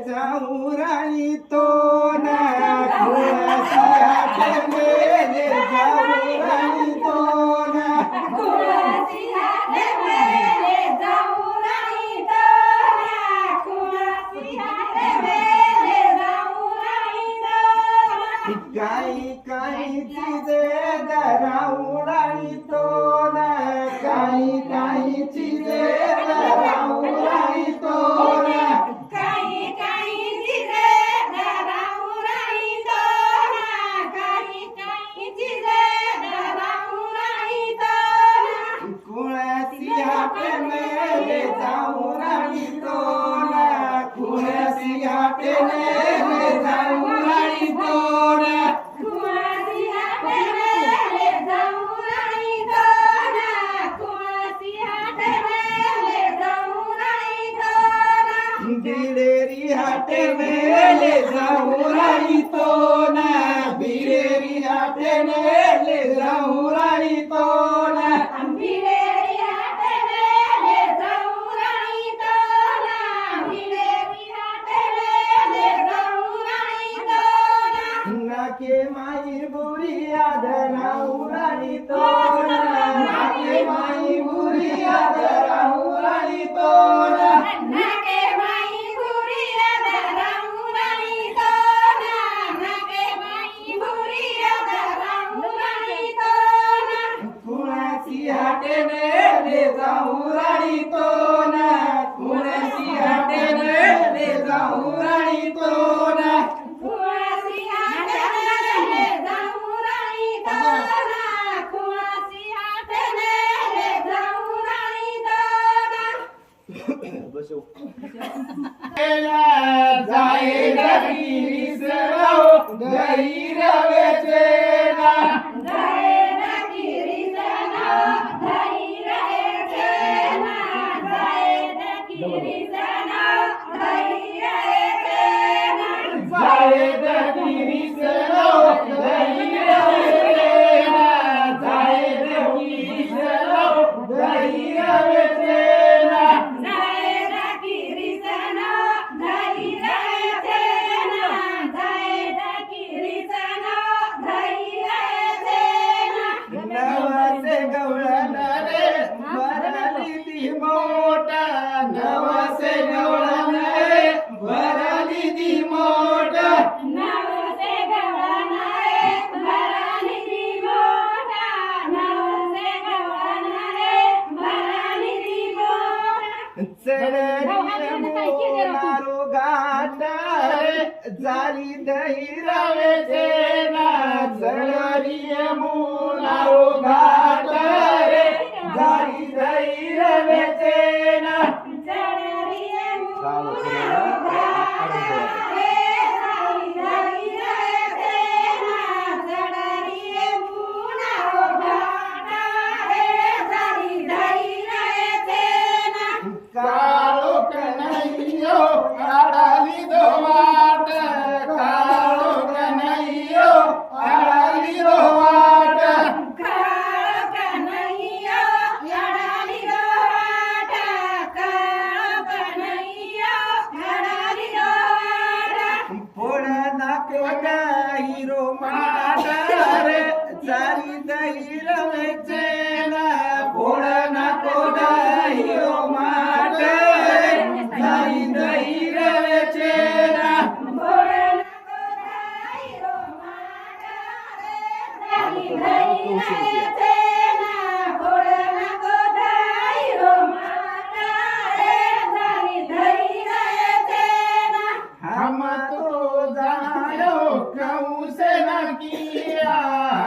जाऊ राणी तो ना कुळसिंहाटे मेले जाऊ राणी तो ना कुळसिंहाटे मेले जाऊ राणी तो ना कुळसिंहाटे मेले जाऊ राणी तो ना काही काही चिजे राहू राणी तो ना काही काही चिजे राहू राणी तो ना काही काही चिजे राहू राणी तो ना काही काही चिजे राहू राणी तो ना कुळसिंहाटे मेले जाऊ राणी तो ना कुळसिंहाटे मेले जाऊ राणी तो ना कुळसिंहाटे मेले जाऊ राणी तो ना कुळसिंहाटे मेले जाऊ राणी तो ना बिरेरी हाटे मेले जाऊ राणी तो ना बिरेरी हाटे मेले जाऊ राणी तो ना बिरेरिहाटे मेले जाऊ राणी तो ना बिरेरिहाटे मेले जाऊ राणी तो ना नाके माई बुरी आदराऊ राणी तो ना नाके माई बुरी आदराऊ राणी तो ना नाके माई बुरी राहू राणी तो ना नाके माई बुरी राहू राणी तो ना कुळसिंहाटे मेले जाऊ राणी तो ना कुळसिंहाटे मेले जाऊ राणी तो ना कुळसिंहाटे मेले जाऊ राणी तो ना कुळसिंहाटे मेले जाऊ राणी तो ना जाय घरी सरव घरी रवेचे ना जय नकिरीसना धैर्यचे ना जय नकिरीसना धैर्यचे ना जाय घरी सरव घरी रवेचे ना जाय घरी सरव घरी रवेचे ना जय नकिरीसना धैर्यचे ना जय नकिरीसना धैर्यचे ना नवसे गवळण रे भरली ती मोठा नवसे गवळण रे भरली ती मोठा नवसे गवळणारे भराली ती मोठा नवसे गवळणारे भराली ती मोठा चढली मारो घाट रे जाली दही रवेचे ना चढली मारो घाट रे जाली दही रवेचे ना चढरिये मुनारो घाटारे जाई धैर्यचे ना चढरिये मुनारो घाटारे जाई धैर्यचे ना काळो कन्हैयो आडाली दो वाट काळो कन्हैयो आडाली दो वाट काळ कन्हैया याडाली दोवाट काळ कन्हैया याडाली दोवाट पोळ नाको हिरो माट रे चारी दही रवेचे ना पोळ नाको हिरो माट रे चारी दही रवेचे ना बोलना कोदाई रोमाट रे जाई धैर्यचे ना बोलना कोदाई रोमाट रे जाई धैर्यचे ना हम तो जायो कौस न किया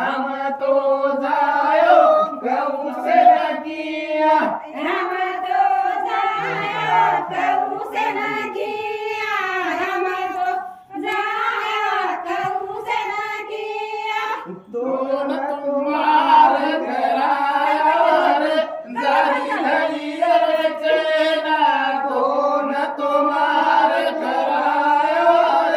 हम तो जायो कौस न किया हम तो जायो कौसे न किया हम तो जायो कौसे न किया दोन तुम्हार कराया रे जारी धरी रचे ना दोन तुम्हार कराया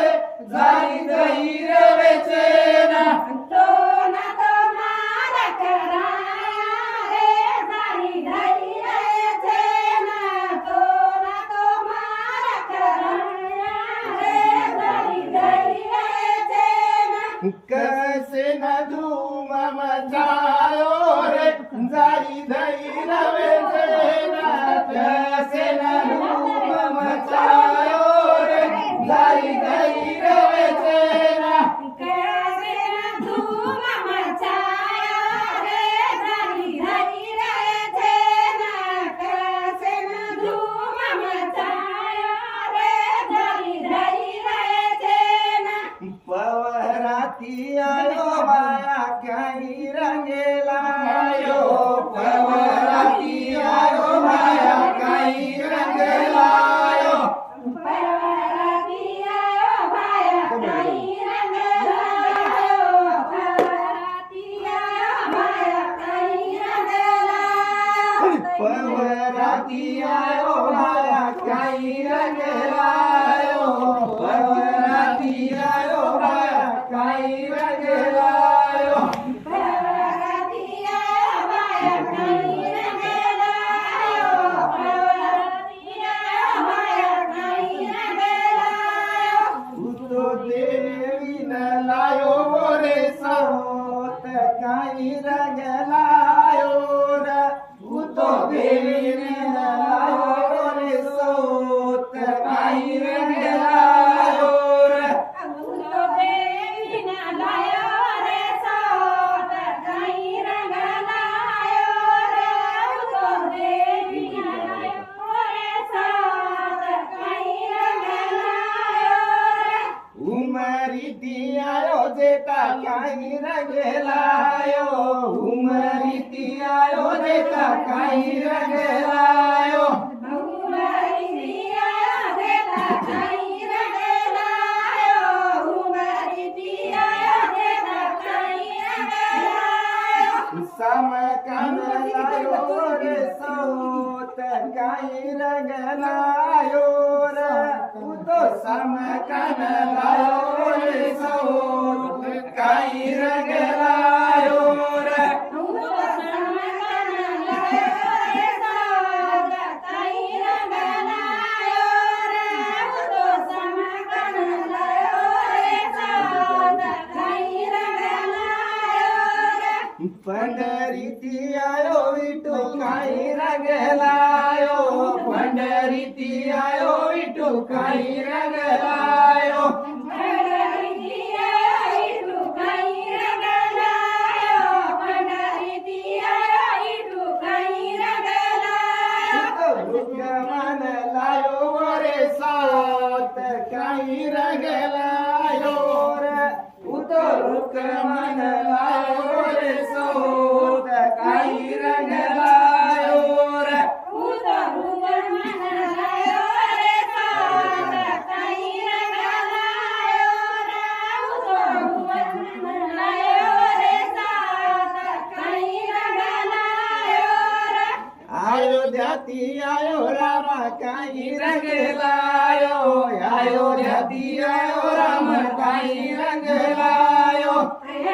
जाई धई रवे जेना कसे न धूम मचायो रे जाई धई रवे जेना कसे न धूम मचायो रे जाई धई रवे जेना कसे न धूम मचायो रे जाई धई रवे जेना पवराती आयो माया काही रंगेलायो पवराती आयो माया काही रंगेलायो परवराती आयो माया काही रंगलायो परवराती आयो माया काही रंगलायो पवराती आयो माया काही रंगेलायो पवराती आयो माया काही रंगेलायो परवराती आयो माया काही रंगलायो परवराती आयो माया काही रंगलायो उतो देवी न लायो रे सहोत काही रंगलायो रे उतो देवी न लायो रे सहोत काही रंगलायो रे उतो देवी न लायो रे सोत काही रंगलायो रे उतो देवी न लायो रे सोत काही रंगलायो रे उमरी दियायो जेता काही रंगलायो उमरी दियायो जेता काही रंगलायो उमरी दियायो देता काही रंगलायो उमरी दियायो देता काही रंगलायो समकान लायो रे सौत काही रंगलायो रे उतो समकान लायो रे सौत काही रंगलायो रे उतो समकान लायो रे सोत काही रंगलायो रे उतो समकान लायो रे सोत काही रंगलायो रे पंढरीती आयो विठू काही रंगलायो पंढरीती आयो विठू काही रंगलायो पंढरीती आयो विठू काही रंगलायो पंढरीती आयो विठू काही रंगलायो रुक्मन लायो रे सात काही रंगलायो रे उतो रुक्मन लायो रे सात काही रंगलायो रे उतो रुक्मन लायो रे सोत काही रंगलायो रे उतो रुक्मन लायो रे सोत काही रंगलायो रे अयोध्याती आयो राम काही रंगलायो अयोध्याती आयो राम काही रंगलायो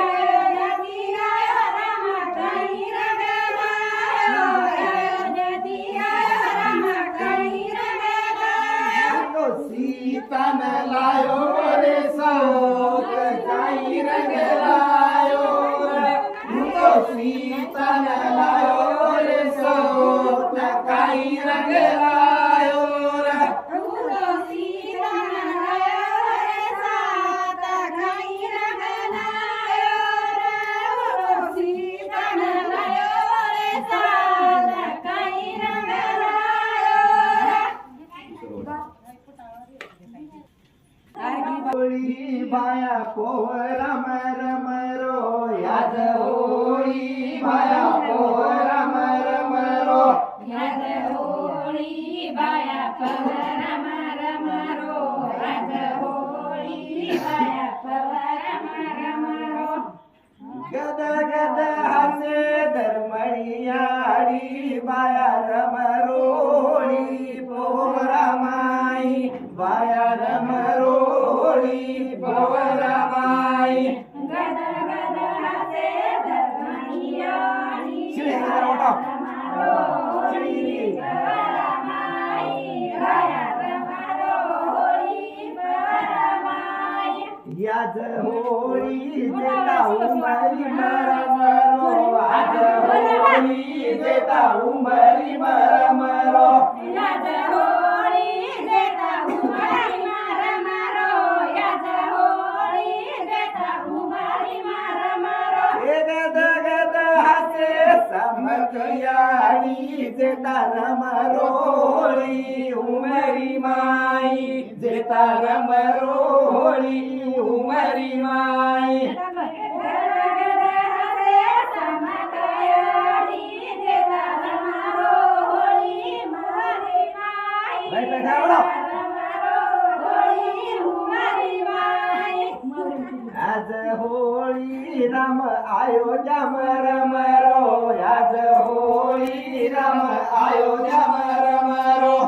अयोध्याती आयो राम काही रंगलायो अयोध्याती आयो राम काही रंगलायो तो सीतान लायो रे सौत काही रंगलायो रे तो सीतान लायो रे सौत काही रंगलायो रे उतो सीतान लायो रे सोत काही रंगलायो रे उतो सीतान लायो रे सोत काही रंगलायो रे होळी बाया पोहरम रम रो याद होळी बाया पोहरम रम रो याद होळी बाया पवरम रम रो याद होळी बाया पवरम रम रो गद गद हसे धर्मणियाडी बाया रम रोळी पोहरमाई बाया रम रोळी पोहरमाई गद गद हसे धर्मणियाणी शिळे जरा मोठा. होळी पवरमाई बाया रम होळी पवरमाई आज होळी जेता उमरी मरमरो आज होळी जेता उमरी मरमरो याज होळी जेता उमरी मरमरो याज होळी जेता उमरी मरमरो गद गद हासे समकयाडी जेता रमरोळी उमरी माई जेता रमरोळी उमरी माई आज होळी राम अयोध्या मरमरो आज होळी राम अयोध्या मरमरो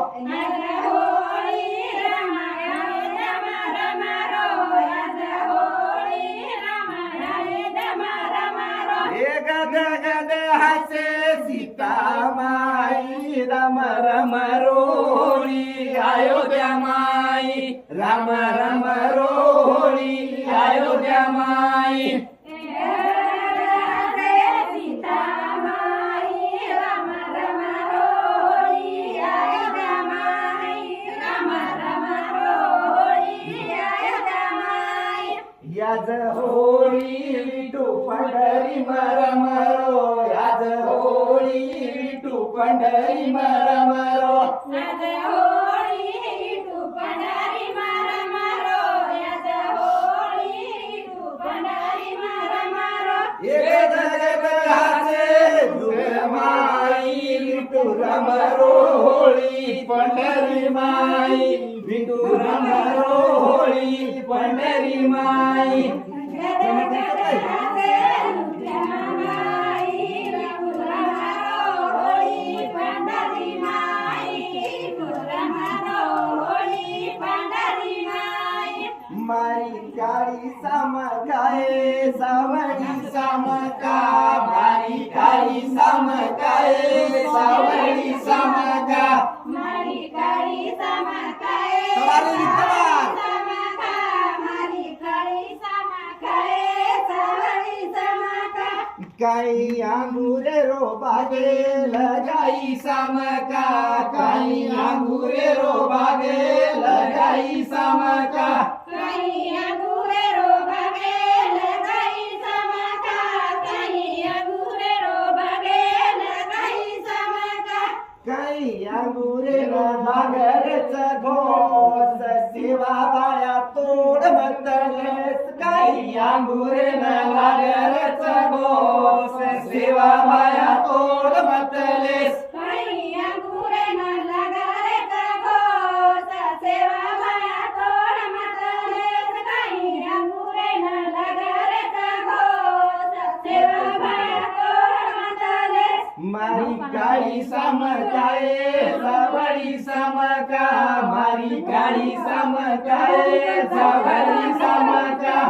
गद गद हसे सीता माई राम रमरोळी अयोध्या माई राम रमरोळी अयोध्या माई याज होळी विठू पंढरी मरमरो याज होळी विठू पंढरी मरमरो एक जग हासे माई विठू रमरोळी पंढरी माई विठू रमरोळी पंढरी माई मारी काळी समकाये सावळी समका मारी काळी समकाये सावळी समका काही अंगुरे रो बागे लगाई समका काही अंगुरे रो बागे लगाई समका काही अंगुरे रो बागरच घोस शिवा बाया तोड मतलेस काही अंगुरे न लागरच घोस शिवा बाया तोड मतलेस मारी काळी समकाये सावळी समका मारी काळी समकाये सावळी समका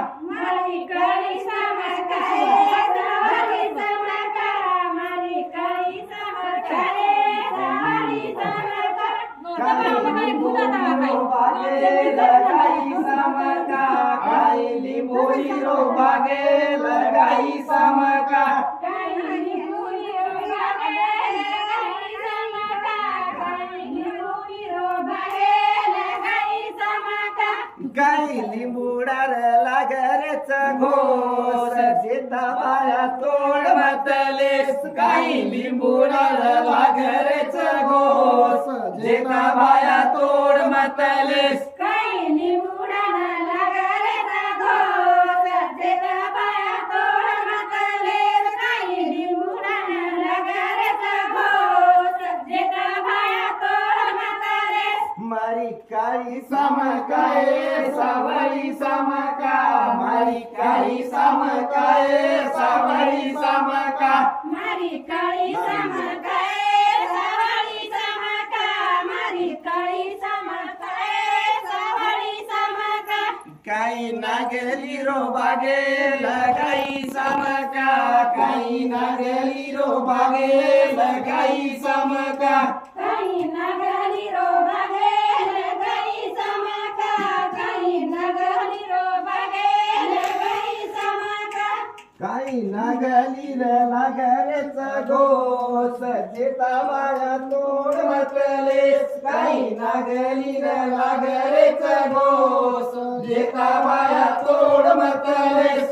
काही लिंबोळी रो बागे लगाई समका काही लिंबुडार लागरच घोस जेता बाया तोड मतलेस काही लिंबुडार लागरच घोस जेता बाया तोड मतलेस मारी काळी समकाये सावळी समका मारी काळी समकाये सावळी समका काही नागली रो बागे लगाई समका काही नागली रो बागे लगाई समका काही नागली लागरेच घोस जेता बाया तोड म्हटलेस काही नागली लागरेच घोस जेता बाया तोड म्हटलेस